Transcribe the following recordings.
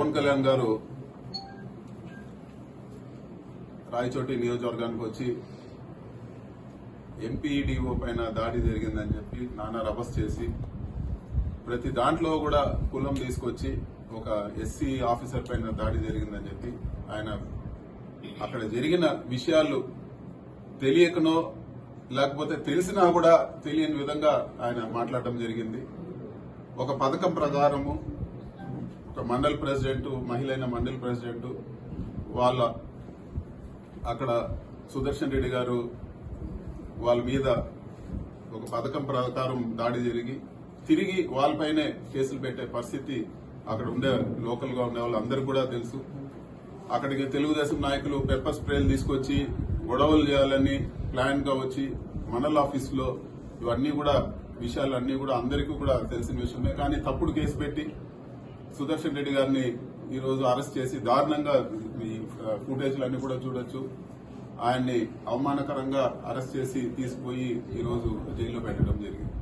పవన్ కళ్యాణ్ గారు రాయచోటి నియోజకవర్గానికి వచ్చి ఎంపీడీఓ పైన దాడి జరిగిందని చెప్పి నానా రభస్ చేసి ప్రతి దాంట్లో కూడా కులం తీసుకొచ్చి ఒక ఎస్సీ ఆఫీసర్ పైన దాడి జరిగిందని చెప్పి ఆయన అక్కడ జరిగిన విషయాలు తెలియకనో లేకపోతే తెలిసినా కూడా తెలియని విధంగా ఆయన మాట్లాడటం జరిగింది. ఒక పథకం ప్రకారము ఒక మండల్ ప్రెసిడెంట్, మహిళైన మండల్ ప్రెసిడెంట్ వాళ్ళ అక్కడ సుదర్శన్ రెడ్డి గారు వాళ్ళ మీద ఒక పథకం ప్రకారం దాడి జరిగి తిరిగి వాళ్ళపైనే కేసులు పెట్టే పరిస్థితి అక్కడ ఉండే లోకల్ గా ఉండే వాళ్ళందరికీ కూడా తెలుసు. అక్కడికి తెలుగుదేశం నాయకులు పెప్పర్ స్ప్రేలు తీసుకొచ్చి గొడవలు చేయాలని ప్లాన్ గా వచ్చి మండల్ ఆఫీస్ లో ఇవన్నీ కూడా విషయాలన్నీ కూడా అందరికీ కూడా తెలిసిన విషయమే. కానీ తప్పుడు కేసు పెట్టి సుదర్శన్ రెడ్డి గారిని ఈ రోజు అరెస్ట్ చేసి దారుణంగా ఈ ఫుటేజ్లన్నీ కూడా చూడొచ్చు. ఆయన్ని అవమానకరంగా అరెస్ట్ చేసి తీసుకుపోయి ఈ రోజు జైల్లో పెట్టడం జరిగింది.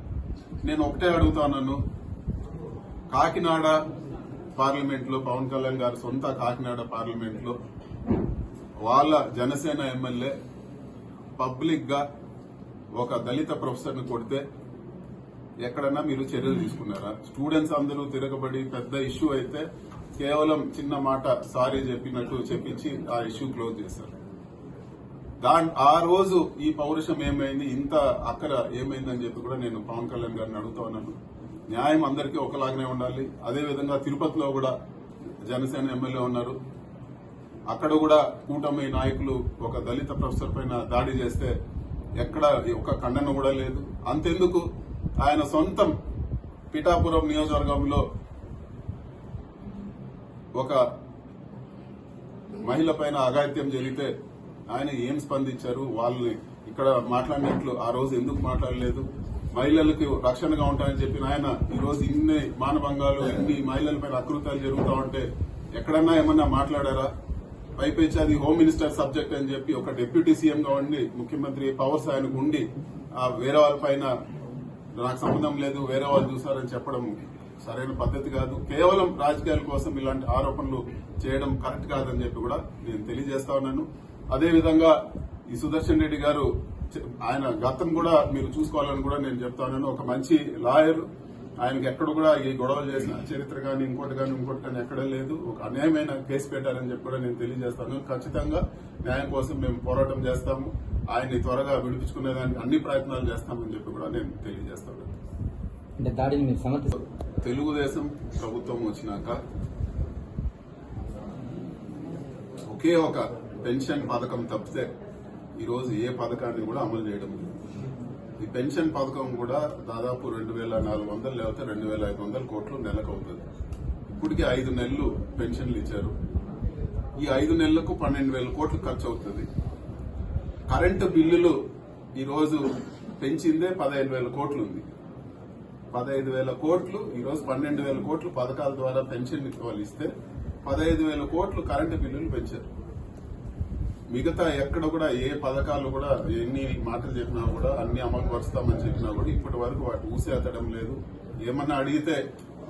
నేను ఒకటే అడుగుతాను, కాకినాడ పార్లమెంట్ లో పవన్ కళ్యాణ్ గారు సొంత కాకినాడ పార్లమెంట్ లో వాళ్ళ జనసేన ఎమ్మెల్యే పబ్లిక్ గా ఒక దళిత ప్రొఫెసర్ ని కొడితే ఎక్కడన్నా మీరు చర్యలు తీసుకున్నారా? స్టూడెంట్స్ అందరూ తిరగబడి పెద్ద ఇష్యూ అయితే కేవలం చిన్న మాట సారీ చెప్పినట్టు చెప్పించి ఆ ఇష్యూ క్లోజ్ చేశారు. ఆ రోజు ఈ పౌరుషం ఏమైంది, ఇంత అక్కర ఏమైందని చెప్పి కూడా నేను పవన్ కళ్యాణ్ గారిని అడుగుతా ఉన్నాను. న్యాయం అందరికీ ఒకలాగానే ఉండాలి. అదేవిధంగా తిరుపతిలో కూడా జనసేన ఎమ్మెల్యే ఉన్నారు. అక్కడ కూడా కూటమి నాయకులు ఒక దళిత ప్రొఫెసర్ పైన దాడి చేస్తే ఎక్కడ ఒక ఖండన కూడా లేదు. అంతెందుకు ఆయన సొంతం పిఠాపురం నియోజకవర్గంలో ఒక మహిళ పైన అఘాయిత్యం జరిగితే ఆయన ఏం స్పందించారు? వాళ్ళని ఇక్కడ మాట్లాడినట్లు ఆ రోజు ఎందుకు మాట్లాడలేదు? మహిళలకు రక్షణగా ఉంటాయని చెప్పిన ఆయన ఈ రోజు ఇన్ని మానభంగాలు, ఇన్ని మహిళలపైన అకృత్యాలు జరుగుతూ ఉంటే ఎక్కడన్నా ఏమన్నా మాట్లాడారా? పైపెచ్చి అది హోమ్ మినిస్టర్ సబ్జెక్ట్ అని చెప్పి ఒక డిప్యూటీ సీఎం గా ఉండి ముఖ్యమంత్రి పవర్స్ ఆయనకు ఉండి వేరే వాళ్ళపైన నాకు సంబంధం లేదు, వేరే వాళ్ళు చూసారని చెప్పడం సరైన పద్ధతి కాదు. కేవలం రాజకీయాల కోసం ఇలాంటి ఆరోపణలు చేయడం కరెక్ట్ కాదని చెప్పి కూడా నేను తెలియజేస్తా ఉన్నాను. అదేవిధంగా ఈ సుదర్శన్ రెడ్డి గారు ఆయన గతం కూడా మీరు చూసుకోవాలని కూడా నేను చెప్తా ఉన్నాను. ఒక మంచి లాయర్, ఆయనకి ఎక్కడ కూడా ఈ గొడవలు చేసిన చరిత్ర కానీ ఇంకోటి కానీ ఎక్కడా లేదు. ఒక అన్యాయమైన కేసు పెట్టారని చెప్పి కూడా నేను తెలియజేస్తాను. ఖచ్చితంగా న్యాయం కోసం మేము పోరాటం చేస్తాము. ఆయన్ని త్వరగా విడిపించుకునేదానికి అన్ని ప్రయత్నాలు చేస్తామని చెప్పి కూడా నేను తెలియజేస్తాను. తెలుగుదేశం ప్రభుత్వం వచ్చినాక ఒకే ఒక పెన్షన్ పథకం తప్పితే ఈరోజు ఏ పథకాన్ని కూడా అమలు చేయడం లేదు. ఈ పెన్షన్ పథకం కూడా దాదాపు 2,400 లేకపోతే 2,500 కోట్లు నెలకు అవుతుంది. ఇప్పటికి 5 నెలలు పెన్షన్లు ఇచ్చారు. ఈ 5 నెలలకు 12,000 కోట్లు ఖర్చు అవుతుంది. కరెంటు బిల్లులు ఈరోజు పెంచిందే 15,000 కోట్లు ఉంది. 15,000 కోట్లు ఈరోజు 12,000 కోట్లు పథకాల ద్వారా పెన్షన్ వాళ్ళు ఇస్తే 15,000 కోట్లు కరెంటు బిల్లులు పెంచారు. మిగతా ఎక్కడ కూడా ఏ పథకాలు కూడా ఎన్ని మాటలు చెప్పినా కూడా అన్ని అమలు పరుస్తామని చెప్పినా కూడా ఇప్పటి వరకు వాటి ఊసేతడం లేదు. ఏమన్నా అడిగితే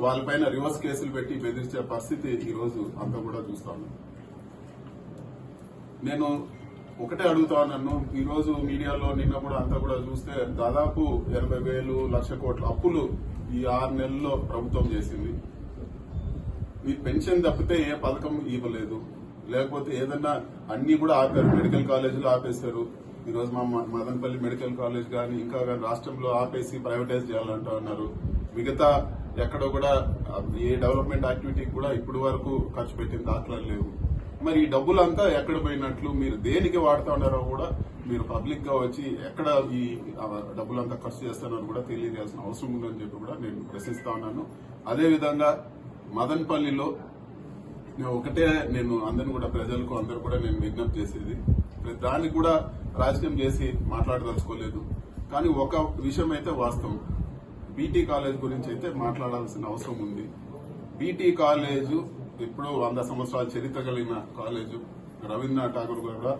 వాళ్ళపైన రివర్స్ కేసులు పెట్టి బెదిరించే పరిస్థితి ఈ రోజు అంతా కూడా చూస్తాము. నేను ఒకటే అడుగుతా ఉన్నాను, ఈ రోజు మీడియాలో నిన్న కూడా అంతా కూడా చూస్తే దాదాపు 80,000 లక్ష కోట్ల అప్పులు ఈ 6 నెలల్లో ప్రభుత్వం చేసింది. ఈ పెన్షన్ తప్పితే ఏ పథకం ఇవ్వలేదు. లేకపోతే ఏదన్నా అన్ని కూడా ఆపారు. మెడికల్ కాలేజీలు ఆపేశారు. ఈరోజు మా మదనపల్లి మెడికల్ కాలేజ్ కానీ ఇంకా కానీ రాష్ట్రంలో ఆపేసి ప్రైవేటైజ్ చేయాలంటా ఉన్నారు. మిగతా ఎక్కడ కూడా ఏ డెవలప్మెంట్ యాక్టివిటీకి కూడా ఇప్పటి వరకు ఖర్చు పెట్టిన దాఖలాలు లేవు. మరి ఈ డబ్బులంతా ఎక్కడ పోయినట్లు, మీరు దేనికి వాడుతా ఉన్నారో కూడా మీరు పబ్లిక్ గా వచ్చి ఎక్కడ ఈ డబ్బులంతా ఖర్చు చేస్తున్నారో కూడా తెలియజేయాల్సిన అవసరం ఉందని చెప్పి కూడా నేను ప్రశ్నిస్తా ఉన్నాను. అదేవిధంగా మదనపల్లిలో ఒకటే నేను అందరిని కూడా ప్రజలకు అందరూ కూడా నేను విజ్ఞప్తి చేసేది, దానికి కూడా రాజకీయం చేసి మాట్లాడదలుచుకోలేదు. కానీ ఒక విషయం అయితే వాస్తవం, బీటీ కాలేజ్ గురించి అయితే మాట్లాడాల్సిన అవసరం ఉంది. బీటీ కాలేజు ఎప్పుడో 100 సంవత్సరాల చరిత్ర కలిగిన కాలేజు. రవీంద్రనాథ్ ఠాగూర్ కూడా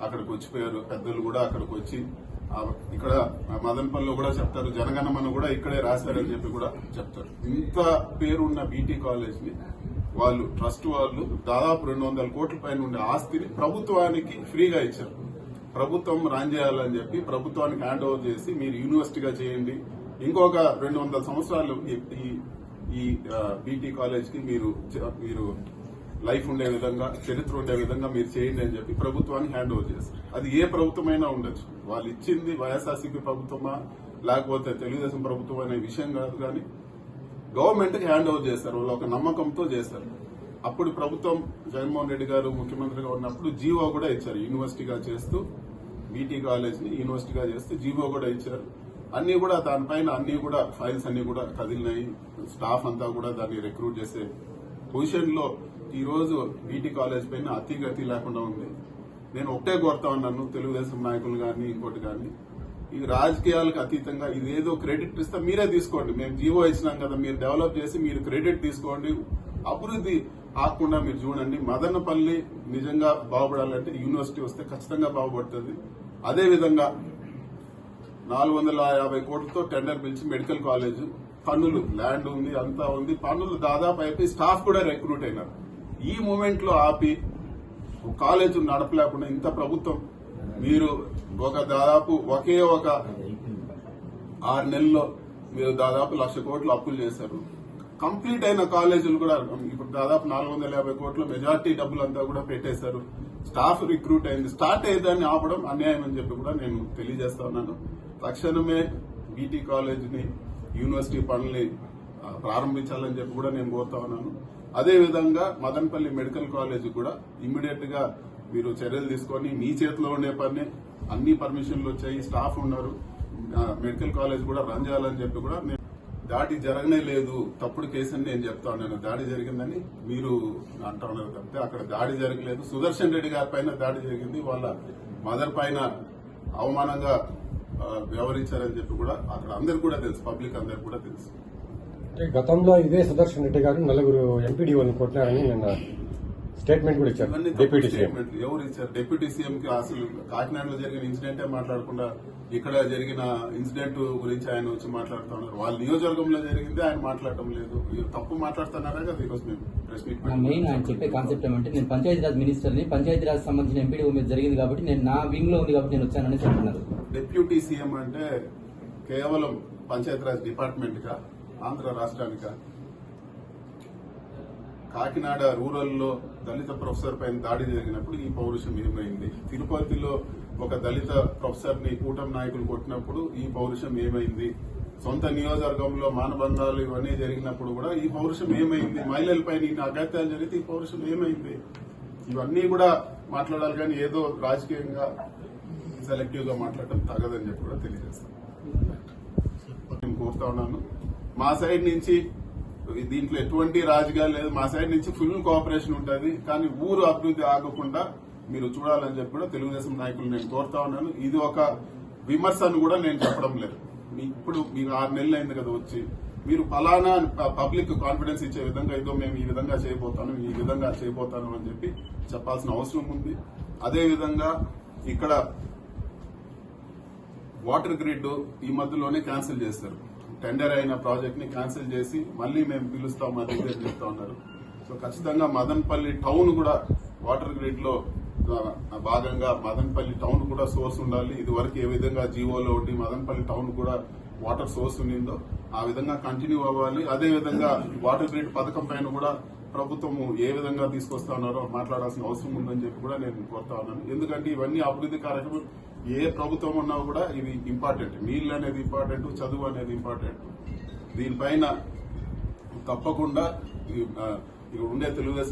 అక్కడికి వచ్చిపోయారు. పెద్దలు కూడా అక్కడికి వచ్చి ఇక్కడ మదనపల్లిలో కూడా చెప్తారు, జనగణమన కూడా ఇక్కడే రాశారని చెప్పి కూడా చెప్తారు. ఇంత పేరున్న బీటీ కాలేజ్ ని వాళ్ళు ట్రస్ట్ వాళ్ళు దాదాపు 200 కోట్ల పైన ఉండే ఆస్తిని ప్రభుత్వానికి ఫ్రీగా ఇచ్చారు. ప్రభుత్వం రన్ చేయాలని చెప్పి ప్రభుత్వానికి హ్యాండ్ ఓవర్ చేసి మీరు యూనివర్సిటీగా చేయండి, ఇంకొక 200 సంవత్సరాలు ఈ బీటీ కాలేజ్ కి మీరు లైఫ్ ఉండే విధంగా, చరిత్ర ఉండే విధంగా మీరు చేయండి అని చెప్పి ప్రభుత్వానికి హ్యాండ్ ఓవర్ చేశారు. అది ఏ ప్రభుత్వమైనా ఉండొచ్చు. వాళ్ళు ఇచ్చింది వైఎస్ఆర్సీపీ ప్రభుత్వమా లేకపోతే తెలుగుదేశం ప్రభుత్వం అనే విషయం కాదు, కానీ గవర్నమెంట్ కి హ్యాండ్ ఓవర్ చేశారు. వాళ్ళు ఒక నమ్మకంతో చేశారు. అప్పుడు ప్రభుత్వం జగన్మోహన్ రెడ్డి గారు ముఖ్యమంత్రిగా ఉన్నప్పుడు జీవో కూడా ఇచ్చారు. యూనివర్సిటీగా చేస్తూ బీటీ కాలేజ్ ని యూనివర్సిటీగా చేస్తూ జీవో కూడా ఇచ్చారు. అన్ని కూడా దానిపైన అన్ని కూడా ఫైల్స్ అన్ని కూడా కదిలినాయి. స్టాఫ్ అంతా కూడా దాన్ని రిక్రూట్ చేసే పొజిషన్ లో ఈ రోజు బీటీ కాలేజ్ పైన అతిగతి లేకుండా ఉంది. నేను ఒకటే కోరుతా ఉన్నాను తెలుగుదేశం నాయకులు గాని ఇంకోటి గాని, ఈ రాజకీయాలకు అతీతంగా ఇదేదో క్రెడిట్ ఇస్తే మీరే తీసుకోండి. మేము జీవో ఇచ్చినాం కదా, మీరు డెవలప్ చేసి మీరు క్రెడిట్ తీసుకోండి. అభివృద్ధి ఆకుండా మీరు చూడండి. మదనపల్లి నిజంగా బాగుపడాలంటే యూనివర్సిటీ వస్తే ఖచ్చితంగా బాగుపడుతుంది. అదేవిధంగా 450 కోట్లతో టెండర్ పిలిచి మెడికల్ కాలేజ్ పన్నులు, ల్యాండ్ ఉంది, అంతా ఉంది, పన్నులు దాదాపు అయిపోయి స్టాఫ్ కూడా రిక్రూట్ అయినారు. ఈ మూమెంట్ లో ఆపి కాలేజ్ నడపలేకుండా ఇంత ప్రభుత్వం మీరు దాదాపు ఒకే 6 నెలల్లో మీరు దాదాపు 1,00,000 కోట్లు అప్పులు చేశారు. కంప్లీట్ అయిన కాలేజీలు కూడా ఇప్పుడు దాదాపు 450 కోట్ల మెజార్టీ డబ్బులంతా కూడా పెట్టేశారు. స్టాఫ్ రిక్రూట్ అయింది. స్టార్ట్ అయ్యేదాన్ని ఆపడం అన్యాయం అని చెప్పి కూడా నేను తెలియజేస్తా ఉన్నాను. తక్షణమే బీటీ కాలేజ్ ని యూనివర్సిటీ పనుల్ని ప్రారంభించాలని చెప్పి కూడా నేను కోరుతా ఉన్నాను. అదేవిధంగా మదనపల్లి మెడికల్ కాలేజ్ కూడా ఇమ్మీడియట్ గా మీరు చర్యలు తీసుకొని మీ చేతిలో ఉండే పని అన్ని పర్మిషన్లు వచ్చాయి, స్టాఫ్ ఉన్నారు, మెడికల్ కాలేజ్ కూడా రన్ చేయాలని చెప్పి కూడా నేను దాడి జరగనే లేదు, తప్పుడు కేసు అని నేను చెప్తా ఉన్నాను. దాడి జరిగిందని మీరు అంటా ఉన్నారు తప్పితే అక్కడ దాడి జరగలేదు. సుదర్శన్ రెడ్డి గారి పైన దాడి జరిగింది. వాళ్ళ మదర్ పైన అవమానంగా వ్యవహరించారని చెప్పి కూడా అక్కడ అందరికి కూడా తెలుసు, పబ్లిక్ అందరికి కూడా తెలుసు. గతంలో ఇదే సుదర్శన్ రెడ్డి గారు 4 ఎంపీడీఓలను కొట్టారని నిన్న స్టేట్మెంట్ కూడా ఇచ్చారు. డిప్యూటీ సీఎం ఎవరు ఇచ్చారు? డిప్యూటీ సీఎం కి అసలు కాకినాడలో జరిగిన ఇన్సిడెంటే మాట్లాడకుండా ఇక్కడ జరిగిన ఇన్సిడెంట్ గురించి ఆయన వచ్చి మాట్లాడుతూ ఉన్నారు. వాళ్ళ నియోజకవర్గంలో జరిగింది ఆయన మాట్లాడటం లేదు. తప్పు మాట్లాడుతున్నారా కదా ఈరోజు మేము ప్రెస్ మీట్. మెయిన్ ఆయన చెప్పే కాన్సెప్ట్ ఏమంటే నేను పంచాయతీరాజ్ మినిస్టర్ని, పంచాయతీరాజ్ సంబంధించిన ఎంపీడీఓ మీద జరిగింది కాబట్టి నేను నా వింగ్ లో ఉంది కాబట్టి నేను వచ్చానని చెప్తున్నారు. డిప్యూటీ సీఎం అంటే కేవలం పంచాయతీరాజ్ డిపార్ట్మెంట్ గా, ఆంధ్ర రాష్ట్రానిక? కాకినాడ రూరల్ లో దళిత ప్రొఫెసర్ పైన దాడి జరిగినప్పుడు ఈ పౌరుషం ఏమైంది? తిరుపతిలో ఒక దళిత ప్రొఫెసర్ ని కూటమి నాయకులు కొట్టినప్పుడు ఈ పౌరుషం ఏమైంది? సొంత నియోజకవర్గంలో మానబంధాలు ఇవన్నీ జరిగినప్పుడు కూడా ఈ పౌరుషం ఏమైంది? మహిళల పైన ఇన్ని అగత్యాలు జరిగితే ఈ పౌరుషం ఏమైంది? ఇవన్నీ కూడా మాట్లాడాలి, కానీ ఏదో రాజకీయంగా సెలెక్టివ్ గా మాట్లాడటం తగదని చెప్పి కూడా తెలియజేస్తాను. నేను కోరుతా ఉన్నాను మా సైడ్ నుంచి దీంట్లో ఎటువంటి రాజకీయాలు లేదు. మా సైడ్ నుంచి ఫుల్ కోఆపరేషన్ ఉంటుంది, కానీ ఊరు అభివృద్ధి ఆగకుండా మీరు చూడాలని చెప్పి కూడా తెలుగుదేశం నాయకులు నేను కోరుతా ఉన్నాను. ఇది ఒక విమర్శ అని కూడా నేను చెప్పడం లేదు. ఇప్పుడు మీకు 6 నెలలు అయింది కదా వచ్చి, మీరు ఫలానా పబ్లిక్ కాన్ఫిడెన్స్ ఇచ్చే విధంగా ఏదో మేము ఈ విధంగా చేయబోతాను, ఈ విధంగా చేయబోతాను అని చెప్పి చెప్పాల్సిన అవసరం ఉంది. అదేవిధంగా ఇక్కడ వాటర్ గ్రిడ్ ఈ మధ్యలోనే క్యాన్సిల్ చేస్తారు. టెండర్ అయిన ప్రాజెక్ట్ ని క్యాన్సిల్ చేసి మళ్లీ మేము పిలుస్తాం అది చెప్తా ఉన్నారు. సో ఖచ్చితంగా మదనపల్లి టౌన్ కూడా వాటర్ గ్రిడ్ లో భాగంగా మదనపల్లి టౌన్ కూడా సోర్స్ ఉండాలి. ఇది వరకు ఏ విధంగా జీవోలో ఒకటి మదనపల్లి టౌన్ కూడా వాటర్ సోర్స్ ఉండిందో ఆ విధంగా కంటిన్యూ అవ్వాలి. అదేవిధంగా వాటర్ గ్రిడ్ పథకం పైన కూడా ప్రభుత్వం ఏ విధంగా తీసుకొస్తా ఉన్నారో మాట్లాడాల్సిన అవసరం ఉందని చెప్పి కూడా నేను కోరుతా ఉన్నాను. ఎందుకంటే ఇవన్నీ అభివృద్ధి కార్యక్రమం ఏ ప్రభుత్వం ఉన్నా కూడా ఇది ఇంపార్టెంట్. నీళ్లు అనేది ఇంపార్టెంట్, చదువు అనేది ఇంపార్టెంట్. దీనిపైన తప్పకుండా ఉండే తెలుగుదేశం